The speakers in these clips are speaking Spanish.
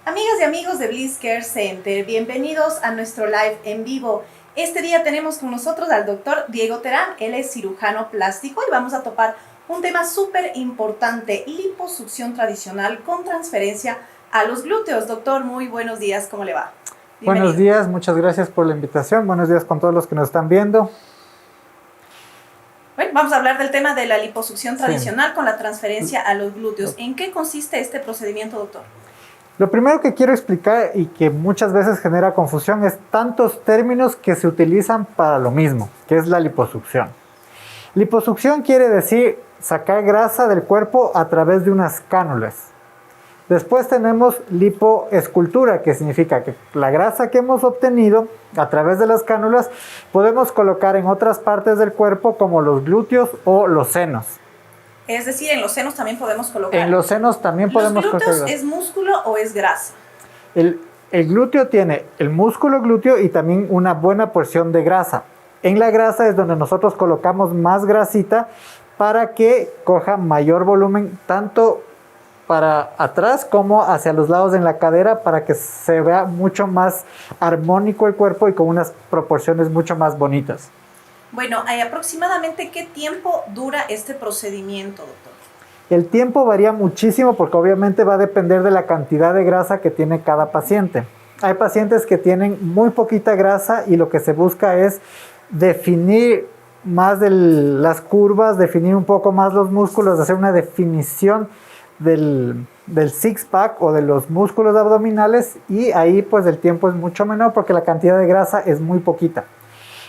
Amigas y amigos de Bliss Care Center, bienvenidos a nuestro live en vivo. Este día tenemos con nosotros al doctor Diego Terán, él es cirujano plástico y vamos a topar un tema súper importante, liposucción tradicional con transferencia a los glúteos. Doctor, muy buenos días, ¿cómo le va? Bienvenido. Buenos días, muchas gracias por la invitación, buenos días con todos los que nos están viendo. Bueno, vamos a hablar del tema de la liposucción tradicional con la transferencia a los glúteos. ¿En qué consiste este procedimiento, doctor? Lo primero que quiero explicar y que muchas veces genera confusión es tantos términos que se utilizan para lo mismo, que es la liposucción. Liposucción quiere decir sacar grasa del cuerpo a través de unas cánulas. Después tenemos lipoescultura, que significa que la grasa que hemos obtenido a través de las cánulas podemos colocar en otras partes del cuerpo como los glúteos o los senos. Es decir, en los senos también podemos colocar. En los senos también podemos colocar. ¿Los glúteos es músculo o es grasa? El glúteo tiene el músculo glúteo y también una buena porción de grasa. En la grasa es donde nosotros colocamos más grasita para que coja mayor volumen, tanto para atrás como hacia los lados en la cadera, para que se vea mucho más armónico el cuerpo y con unas proporciones mucho más bonitas. Bueno, ¿aproximadamente qué tiempo dura este procedimiento, doctor? El tiempo varía muchísimo porque obviamente va a depender de la cantidad de grasa que tiene cada paciente. Hay pacientes que tienen muy poquita grasa y lo que se busca es definir más de las curvas, definir un poco más los músculos, hacer una definición del six-pack o de los músculos abdominales, y ahí pues el tiempo es mucho menor porque la cantidad de grasa es muy poquita.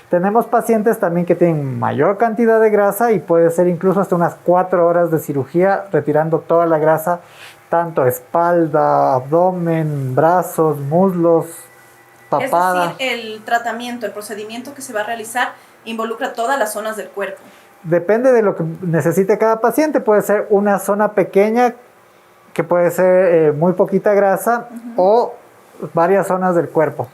Tenemos pacientes también que tienen mayor cantidad de grasa y puede ser incluso hasta unas 4 horas de cirugía retirando toda la grasa, tanto espalda, abdomen, brazos, muslos, papada. Es decir, el tratamiento, el procedimiento que se va a realizar involucra todas las zonas del cuerpo. Depende de lo que necesite cada paciente. Puede ser una zona pequeña que puede ser muy poquita grasa, o varias zonas del cuerpo.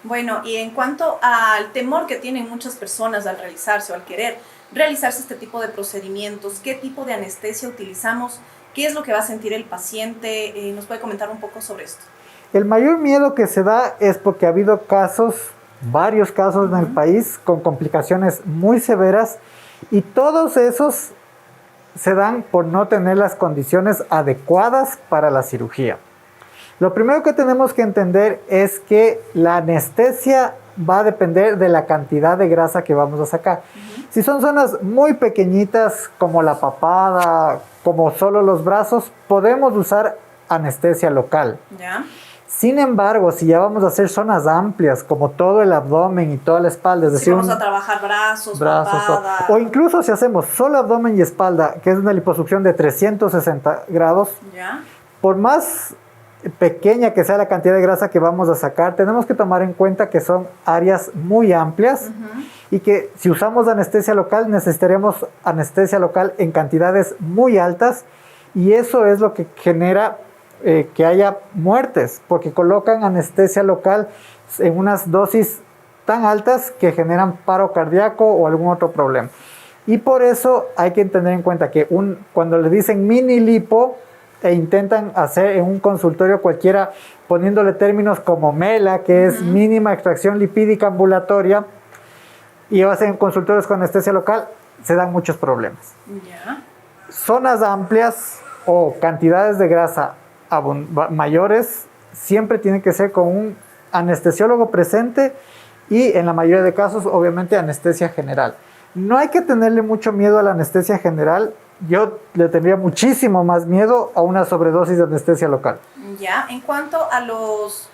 Bueno, y en cuanto al temor que tienen muchas personas al realizarse o al querer realizarse este tipo de procedimientos, ¿qué tipo de anestesia utilizamos? ¿Qué es lo que va a sentir el paciente? ¿Nos puede comentar un poco sobre esto? El mayor miedo que se da es porque ha habido varios casos en el país con complicaciones muy severas, y todos esos se dan por no tener las condiciones adecuadas para la cirugía. Lo primero que tenemos que entender es que la anestesia va a depender de la cantidad de grasa que vamos a sacar. Si son zonas muy pequeñitas como la papada, como solo los brazos, podemos usar anestesia local. ¿Ya? Sin embargo, si ya vamos a hacer zonas amplias como todo el abdomen y toda la espalda, es decir, si vamos a trabajar brazos, papada, o incluso si hacemos solo abdomen y espalda, que es una liposucción de 360 grados, ¿ya? Por más pequeña que sea la cantidad de grasa que vamos a sacar, tenemos que tomar en cuenta que son áreas muy amplias y que si usamos anestesia local necesitaremos anestesia local en cantidades muy altas, y eso es lo que genera que haya muertes, porque colocan anestesia local en unas dosis tan altas que generan paro cardíaco o algún otro problema. Y por eso hay que tener en cuenta que cuando le dicen mini lipo e intentan hacer en un consultorio cualquiera poniéndole términos como MELA, que es mínima extracción lipídica ambulatoria, y hacen consultorios con anestesia local, se dan muchos problemas. ¿Ya? Zonas amplias o cantidades de grasa mayores siempre tiene que ser con un anestesiólogo presente, y en la mayoría de casos obviamente anestesia general. No hay que tenerle mucho miedo a la anestesia general. Yo le tendría muchísimo más miedo a una sobredosis de anestesia local. Ya, en cuanto a los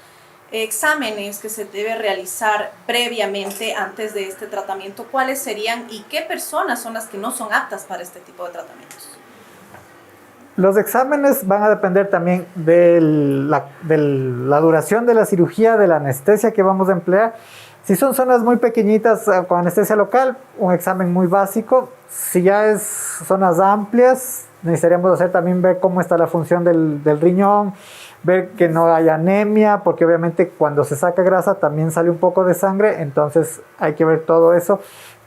exámenes que se debe realizar previamente antes de este tratamiento, ¿cuáles serían y qué personas son las que no son aptas para este tipo de tratamientos? Los exámenes van a depender también de la duración de la cirugía, de la anestesia que vamos a emplear. Si son zonas muy pequeñitas con anestesia local, un examen muy básico. Si ya es zonas amplias, necesitaríamos hacer también ver cómo está la función del riñón, ver que no haya anemia, porque obviamente cuando se saca grasa también sale un poco de sangre, entonces hay que ver todo eso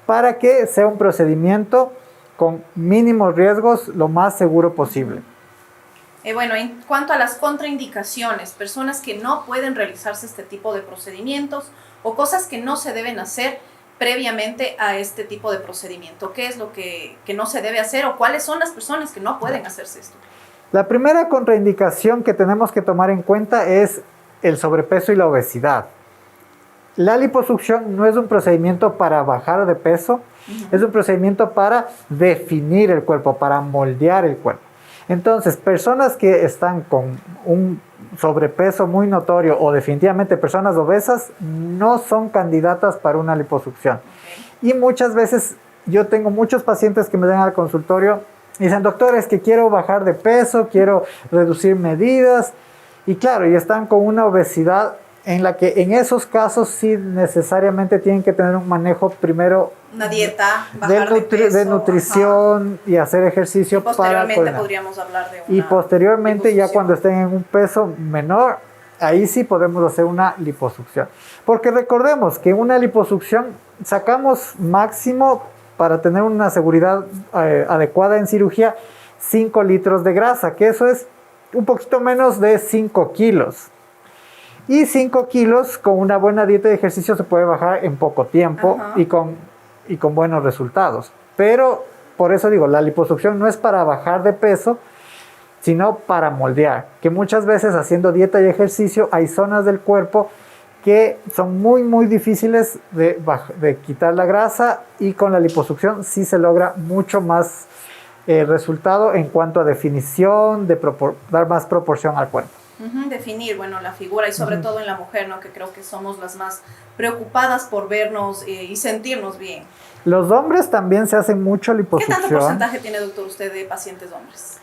para que sea un procedimiento con mínimos riesgos lo más seguro posible. Bueno, en cuanto a las contraindicaciones, personas que no pueden realizarse este tipo de procedimientos o cosas que no se deben hacer previamente a este tipo de procedimiento. ¿Qué es lo que no se debe hacer o cuáles son las personas que no pueden hacerse esto? La primera contraindicación que tenemos que tomar en cuenta es el sobrepeso y la obesidad. La liposucción no es un procedimiento para bajar de peso, es un procedimiento para definir el cuerpo, para moldear el cuerpo. Entonces, personas que están con un sobrepeso muy notorio o definitivamente personas obesas no son candidatas para una liposucción. Y muchas veces yo tengo muchos pacientes que me dan al consultorio y dicen, doctor, es que quiero bajar de peso, quiero reducir medidas. Y claro, y están con una obesidad en la que en esos casos sí necesariamente tienen que tener un manejo primero una dieta, bajar de peso, de nutrición y hacer ejercicio. Y posteriormente podríamos hablar de una y posteriormente ya liposucción. Cuando estén en un peso menor, ahí sí podemos hacer una liposucción. Porque recordemos que en una liposucción sacamos máximo, para tener una seguridad adecuada en cirugía, 5 litros de grasa, que eso es un poquito menos de 5 kilos. Y 5 kilos con una buena dieta de ejercicio se puede bajar en poco tiempo y con buenos resultados. Pero por eso digo, la liposucción no es para bajar de peso, sino para moldear. Que muchas veces haciendo dieta y ejercicio hay zonas del cuerpo que son muy, muy difíciles de quitar la grasa, y con la liposucción sí se logra mucho más resultado en cuanto a definición, dar más proporción al cuerpo. Definir, bueno, la figura, y sobre todo en la mujer, ¿no? Que creo que somos las más preocupadas por vernos y sentirnos bien. Los hombres también se hacen mucho liposucción. ¿Qué tanto porcentaje tiene, doctor, usted de pacientes hombres?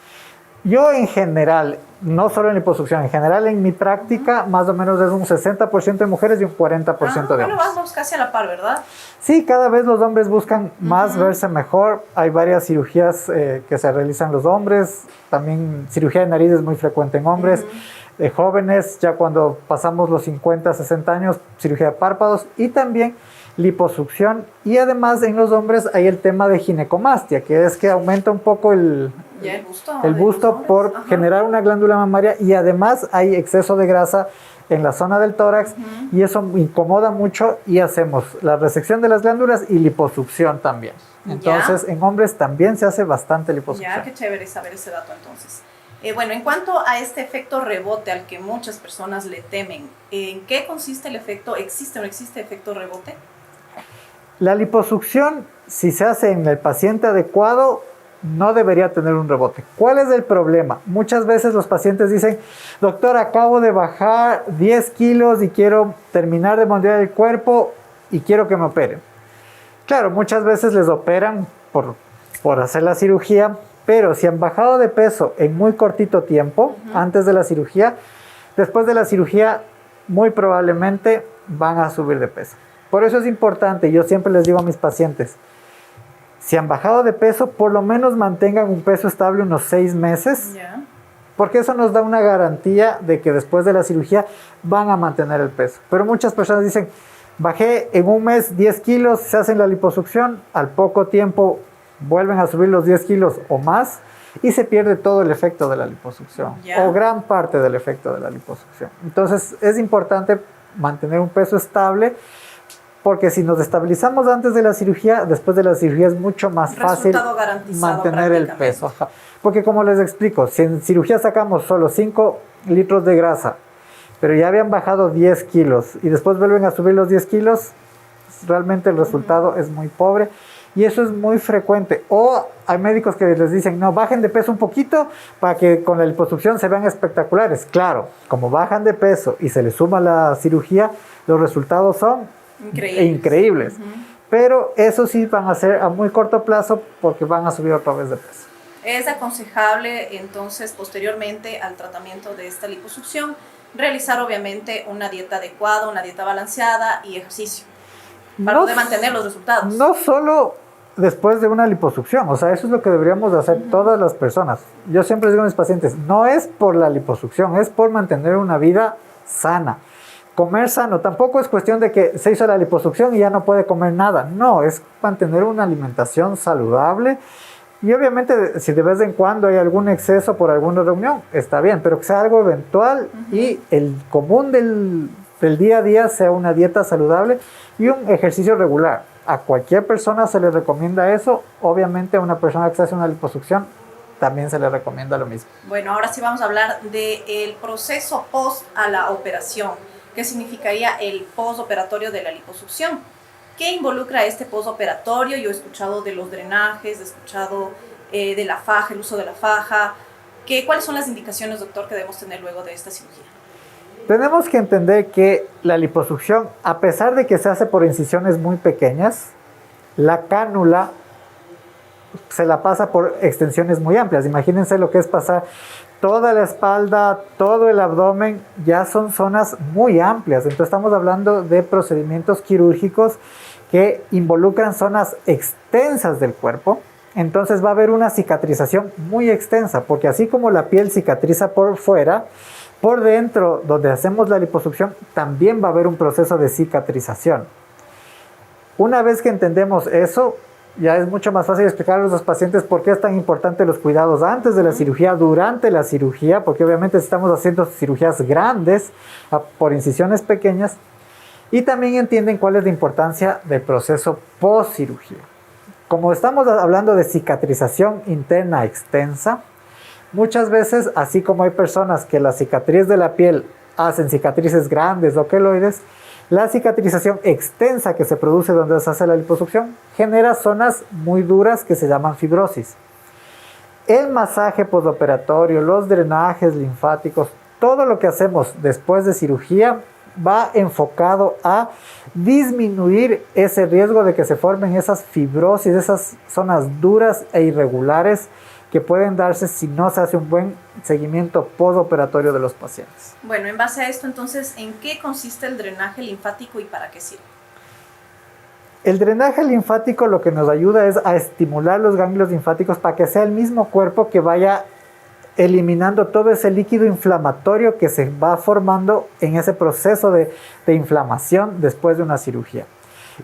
Yo en general, no solo en liposucción, en general en mi práctica, más o menos es un 60% de mujeres y un 40% de hombres. Bueno, vamos casi a la par, ¿verdad? Sí, cada vez los hombres buscan más verse mejor. Hay varias cirugías que se realizan los hombres. También cirugía de nariz es muy frecuente en hombres. De jóvenes, ya cuando pasamos los 50, 60 años, cirugía de párpados y también liposucción. Y además en los hombres hay el tema de ginecomastia, que es que aumenta un poco el busto por generar una glándula mamaria, y además hay exceso de grasa en la zona del tórax y eso incomoda mucho, y hacemos la resección de las glándulas y liposucción también. Entonces en hombres también se hace bastante liposucción. Ya, qué chévere saber ese dato entonces. Bueno, en cuanto a este efecto rebote al que muchas personas le temen, ¿en qué consiste el efecto? ¿Existe o no existe efecto rebote? La liposucción, si se hace en el paciente adecuado, no debería tener un rebote. ¿Cuál es el problema? Muchas veces los pacientes dicen, doctor, acabo de bajar 10 kilos y quiero terminar de moldear el cuerpo y quiero que me operen. Claro, muchas veces les operan por hacer la cirugía, pero si han bajado de peso en muy cortito tiempo, antes de la cirugía, después de la cirugía, muy probablemente van a subir de peso. Por eso es importante, yo siempre les digo a mis pacientes, si han bajado de peso, por lo menos mantengan un peso estable unos 6 meses, porque eso nos da una garantía de que después de la cirugía van a mantener el peso. Pero muchas personas dicen, bajé en un mes 10 kilos, se hacen la liposucción, al poco tiempo vuelven a subir los 10 kilos o más y se pierde todo el efecto de la liposucción o gran parte del efecto de la liposucción. Entonces es importante mantener un peso estable, porque si nos estabilizamos antes de la cirugía, después de la cirugía es mucho más fácil mantener el peso. Porque como les explico, si en cirugía sacamos solo 5 litros de grasa, pero ya habían bajado 10 kilos y después vuelven a subir los 10 kilos, realmente el resultado es muy pobre. Y eso es muy frecuente. O hay médicos que les dicen, no, bajen de peso un poquito para que con la liposucción se vean espectaculares. Claro, como bajan de peso y se les suma la cirugía, los resultados son increíbles. Pero eso sí van a ser a muy corto plazo, porque van a subir otra vez de peso. Es aconsejable entonces, posteriormente al tratamiento de esta liposucción, realizar obviamente una dieta adecuada, una dieta balanceada y ejercicio para poder mantener los resultados. No solo después de una liposucción, o sea, eso es lo que deberíamos de hacer todas las personas. Yo siempre digo a mis pacientes, no es por la liposucción, es por mantener una vida sana. Comer sano, tampoco es cuestión de que se hizo la liposucción y ya no puede comer nada. No, es mantener una alimentación saludable Y obviamente si de vez en cuando hay algún exceso por alguna reunión, está bien, pero que sea algo eventual y el común del día a día sea una dieta saludable y un ejercicio regular. A cualquier persona se le recomienda eso, obviamente a una persona que se hace una liposucción también se le recomienda lo mismo. Bueno, ahora sí vamos a hablar del proceso post a la operación. ¿Qué significaría el postoperatorio de la liposucción? ¿Qué involucra este postoperatorio? Yo he escuchado de los drenajes, he escuchado de la faja, el uso de la faja. ¿Cuáles son las indicaciones, doctor, que debemos tener luego de esta cirugía? Tenemos que entender que la liposucción, a pesar de que se hace por incisiones muy pequeñas, la cánula se la pasa por extensiones muy amplias. Imagínense lo que es pasar toda la espalda, todo el abdomen, ya son zonas muy amplias. Entonces estamos hablando de procedimientos quirúrgicos que involucran zonas extensas del cuerpo. Entonces va a haber una cicatrización muy extensa, porque así como la piel cicatriza por fuera, por dentro, donde hacemos la liposucción, también va a haber un proceso de cicatrización. Una vez que entendemos eso, ya es mucho más fácil explicar a los pacientes por qué es tan importante los cuidados antes de la cirugía, durante la cirugía, porque obviamente estamos haciendo cirugías grandes por incisiones pequeñas, y también entienden cuál es la importancia del proceso post cirugía. Como estamos hablando de cicatrización interna extensa, muchas veces, así como hay personas que la cicatriz de la piel hacen cicatrices grandes o queloides, la cicatrización extensa que se produce donde se hace la liposucción genera zonas muy duras que se llaman fibrosis. El masaje postoperatorio, los drenajes linfáticos, todo lo que hacemos después de cirugía va enfocado a disminuir ese riesgo de que se formen esas fibrosis, esas zonas duras e irregulares que pueden darse si no se hace un buen seguimiento postoperatorio de los pacientes. Bueno, en base a esto, entonces, ¿en qué consiste el drenaje linfático y para qué sirve? El drenaje linfático lo que nos ayuda es a estimular los ganglios linfáticos para que sea el mismo cuerpo que vaya eliminando todo ese líquido inflamatorio que se va formando en ese proceso de inflamación después de una cirugía.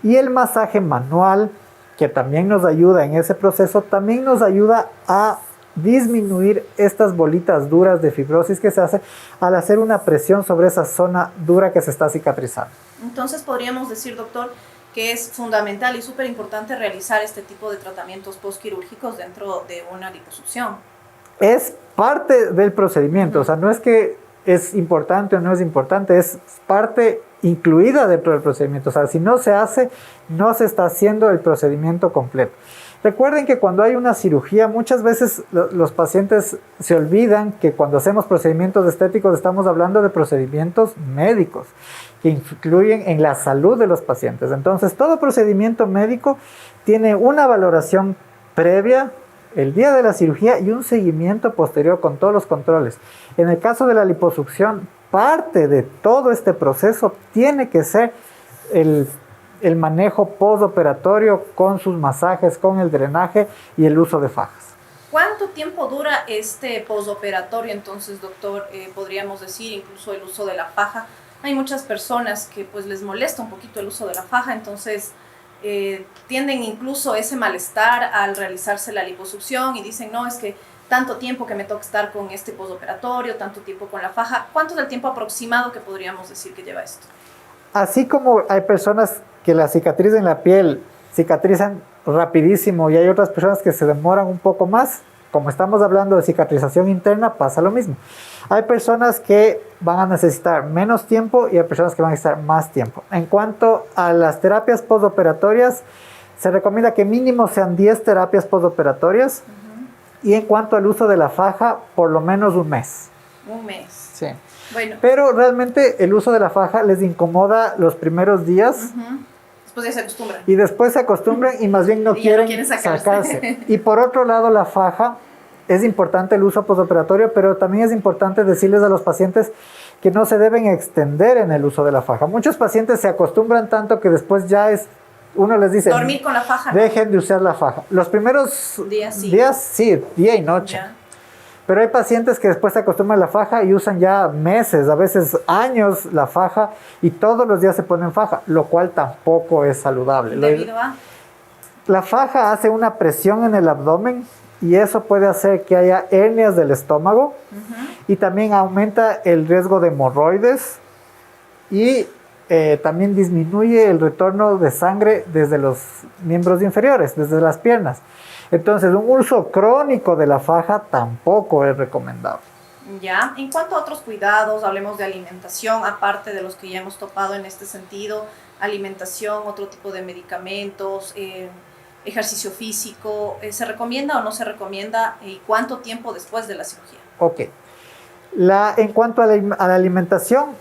Y el masaje manual, que también nos ayuda en ese proceso, también nos ayuda a disminuir estas bolitas duras de fibrosis que se hace al hacer una presión sobre esa zona dura que se está cicatrizando. Entonces podríamos decir, doctor, que es fundamental y súper importante realizar este tipo de tratamientos postquirúrgicos dentro de una liposucción. Es parte del procedimiento, o sea, no es que es importante o no es importante, es parte incluida dentro del procedimiento. O sea, si no se hace, no se está haciendo el procedimiento completo. Recuerden que cuando hay una cirugía, muchas veces los pacientes se olvidan que cuando hacemos procedimientos estéticos estamos hablando de procedimientos médicos que influyen en la salud de los pacientes. Entonces, todo procedimiento médico tiene una valoración previa el día de la cirugía y un seguimiento posterior con todos los controles. En el caso de la liposucción, parte de todo este proceso tiene que ser el manejo postoperatorio con sus masajes, con el drenaje y el uso de fajas. ¿Cuánto tiempo dura este postoperatorio entonces, doctor? Podríamos decir incluso el uso de la faja. Hay muchas personas que pues les molesta un poquito el uso de la faja, entonces tienden incluso ese malestar al realizarse la liposucción y dicen, no, es que tanto tiempo que me toca estar con este postoperatorio, tanto tiempo con la faja. ¿Cuánto es el tiempo aproximado que podríamos decir que lleva esto? Así como hay personas que la cicatriz en la piel cicatrizan rapidísimo y hay otras personas que se demoran un poco más, como estamos hablando de cicatrización interna, pasa lo mismo. Hay personas que van a necesitar menos tiempo y hay personas que van a necesitar más tiempo. En cuanto a las terapias postoperatorias, se recomienda que mínimo sean 10 terapias postoperatorias. Y en cuanto al uso de la faja, por lo menos un mes. Un mes. Sí. Bueno. Pero realmente el uso de la faja les incomoda los primeros días. Después ya se acostumbran. Y después se acostumbran y más bien no quieren sacarse. Y por otro lado, la faja, es importante el uso postoperatorio, pero también es importante decirles a los pacientes que no se deben extender en el uso de la faja. Muchos pacientes se acostumbran tanto que después ya uno les dice, dormir con la faja, ¿no? Dejen de usar la faja. Los primeros días sí, día y noche. Ya. Pero hay pacientes que después se acostumbran a la faja y usan ya meses, a veces años la faja y todos los días se ponen faja, lo cual tampoco es saludable. ¿Debido a? La faja hace una presión en el abdomen y eso puede hacer que haya hernias del estómago y también aumenta el riesgo de hemorroides y también disminuye el retorno de sangre desde los miembros inferiores, desde las piernas. Entonces, un uso crónico de la faja tampoco es recomendable. Ya, en cuanto a otros cuidados, hablemos de alimentación, aparte de los que ya hemos topado en este sentido, alimentación, otro tipo de medicamentos, ejercicio físico, ¿se recomienda o no se recomienda y cuánto tiempo después de la cirugía? Ok. En cuanto a la alimentación,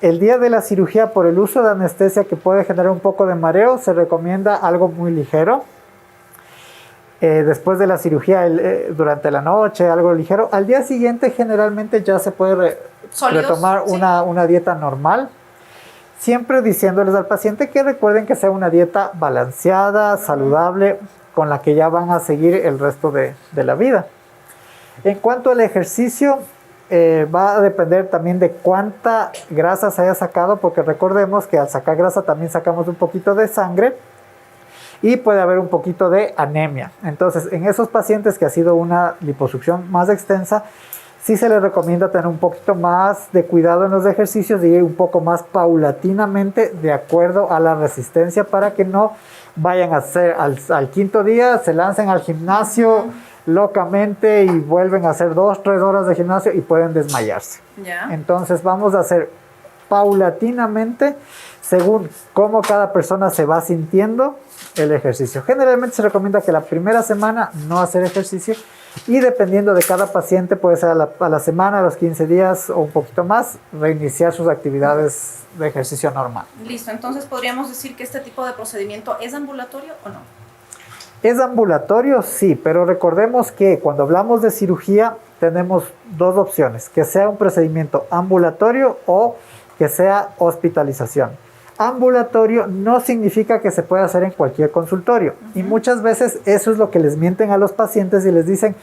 el día de la cirugía, por el uso de anestesia que puede generar un poco de mareo, se recomienda algo muy ligero. Después de la cirugía, durante la noche, algo ligero. Al día siguiente, generalmente ya se puede retomar una dieta normal. Siempre diciéndoles al paciente que recuerden que sea una dieta balanceada, saludable, con la que ya van a seguir el resto de la vida. En cuanto al ejercicio, va a depender también de cuánta grasa se haya sacado, porque recordemos que al sacar grasa también sacamos un poquito de sangre y puede haber un poquito de anemia. Entonces, en esos pacientes que ha sido una liposucción más extensa, sí se les recomienda tener un poquito más de cuidado en los ejercicios y ir un poco más paulatinamente de acuerdo a la resistencia para que no vayan a hacer al quinto día, se lancen al gimnasio locamente y vuelven a hacer 2-3 horas de gimnasio y pueden desmayarse. Yeah. Entonces vamos a hacer paulatinamente según cómo cada persona se va sintiendo el ejercicio. Generalmente se recomienda que la primera semana no hacer ejercicio y dependiendo de cada paciente puede ser a la semana, a los 15 días o un poquito más, reiniciar sus actividades de ejercicio normal. Listo, entonces podríamos decir que este tipo de procedimiento ¿es ambulatorio o no? Es ambulatorio, sí, pero recordemos que cuando hablamos de cirugía tenemos dos opciones, que sea un procedimiento ambulatorio o que sea hospitalización. Ambulatorio no significa que se pueda hacer en cualquier consultorio y muchas veces eso es lo que les mienten a los pacientes y les dicen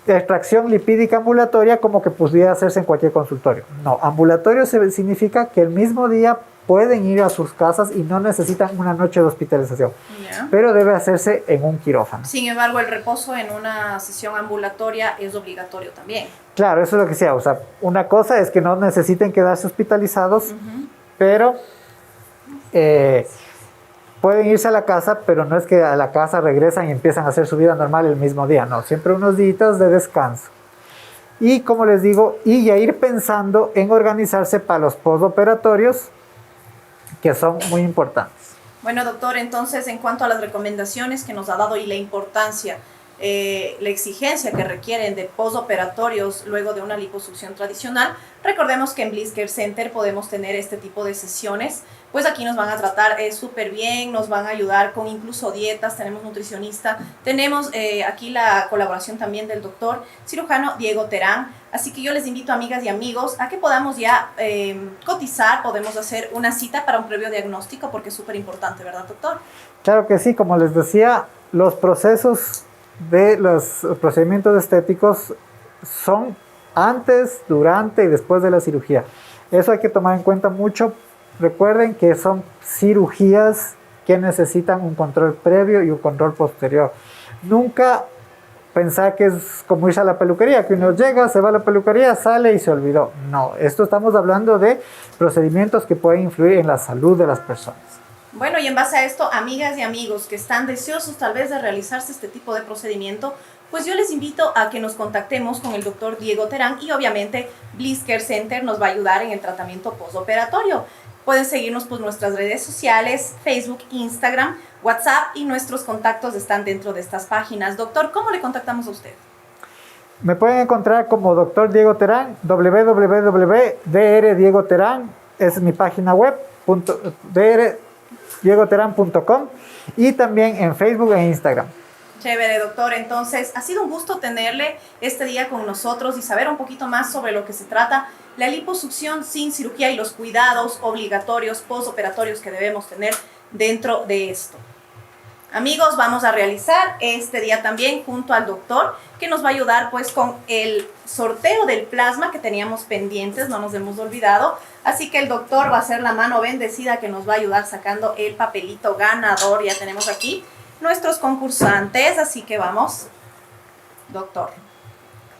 extracción lipídica ambulatoria como que pudiera hacerse en cualquier consultorio. No, ambulatorio significa que el mismo día pueden ir a sus casas y no necesitan una noche de hospitalización, pero debe hacerse en un quirófano. Sin embargo, el reposo en una sesión ambulatoria es obligatorio también. Claro, eso es lo que decía, o sea, una cosa es que no necesiten quedarse hospitalizados, pero pueden irse a la casa, pero no es que a la casa regresan y empiezan a hacer su vida normal el mismo día, no, siempre unos días de descanso. Y como les digo, y ya ir pensando en organizarse para los postoperatorios, que son muy importantes. Bueno, doctor, entonces en cuanto a las recomendaciones que nos ha dado y la importancia, la exigencia que requieren de postoperatorios luego de una liposucción tradicional, recordemos que en Bliss Care Center podemos tener este tipo de sesiones, pues aquí nos van a tratar súper bien, nos van a ayudar con incluso dietas, tenemos nutricionista, tenemos aquí la colaboración también del doctor cirujano Diego Terán, así que yo les invito, amigas y amigos, a que podamos ya cotizar, podemos hacer una cita para un previo diagnóstico, porque es súper importante, ¿verdad, doctor? Claro que sí, como les decía, los procesos de los procedimientos estéticos son antes, durante y después de la cirugía. Eso hay que tomar en cuenta mucho. Recuerden que son cirugías que necesitan un control previo y un control posterior. Nunca pensar que es como irse a la peluquería, que uno llega, se va a la peluquería, sale y se olvidó. No, esto estamos hablando de procedimientos que pueden influir en la salud de las personas. Bueno, y en base a esto, amigas y amigos que están deseosos tal vez de realizarse este tipo de procedimiento, pues yo les invito a que nos contactemos con el doctor Diego Terán y obviamente Bliss Care Center nos va a ayudar en el tratamiento postoperatorio. Pueden seguirnos por nuestras redes sociales, Facebook, Instagram, WhatsApp y nuestros contactos están dentro de estas páginas. Doctor, ¿cómo le contactamos a usted? Me pueden encontrar como Dr. Diego Terán, www.drdiegoterán, es mi página web, diegoterán.com y también en Facebook e Instagram. Chévere, doctor. Entonces, ha sido un gusto tenerle este día con nosotros y saber un poquito más sobre lo que se trata la liposucción sin cirugía y los cuidados obligatorios postoperatorios que debemos tener dentro de esto. Amigos, vamos a realizar este día también junto al doctor que nos va a ayudar pues con el sorteo del plasma que teníamos pendientes, no nos hemos olvidado. Así que el doctor va a ser la mano bendecida que nos va a ayudar sacando el papelito ganador. Ya tenemos aquí nuestros concursantes, así que vamos. Doctor,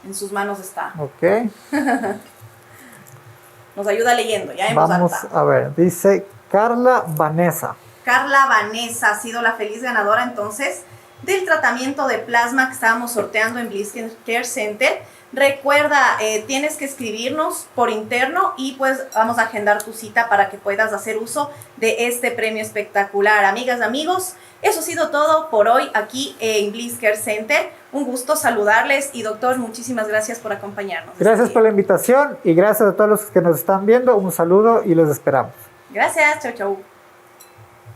en sus manos está. Ok. Nos ayuda leyendo, ya en voz Vamos alta. a ver, dice Carla Vanessa. Carla Vanessa ha sido la feliz ganadora entonces del tratamiento de plasma que estábamos sorteando en Bliss Care Center. Recuerda, tienes que escribirnos por interno y pues vamos a agendar tu cita para que puedas hacer uso de este premio espectacular. Amigas, amigos, eso ha sido todo por hoy aquí en Bliss Care Center. Un gusto saludarles y doctor, muchísimas gracias por acompañarnos. Gracias por la invitación y gracias a todos los que nos están viendo. Un saludo y los esperamos. Gracias, chau, chau.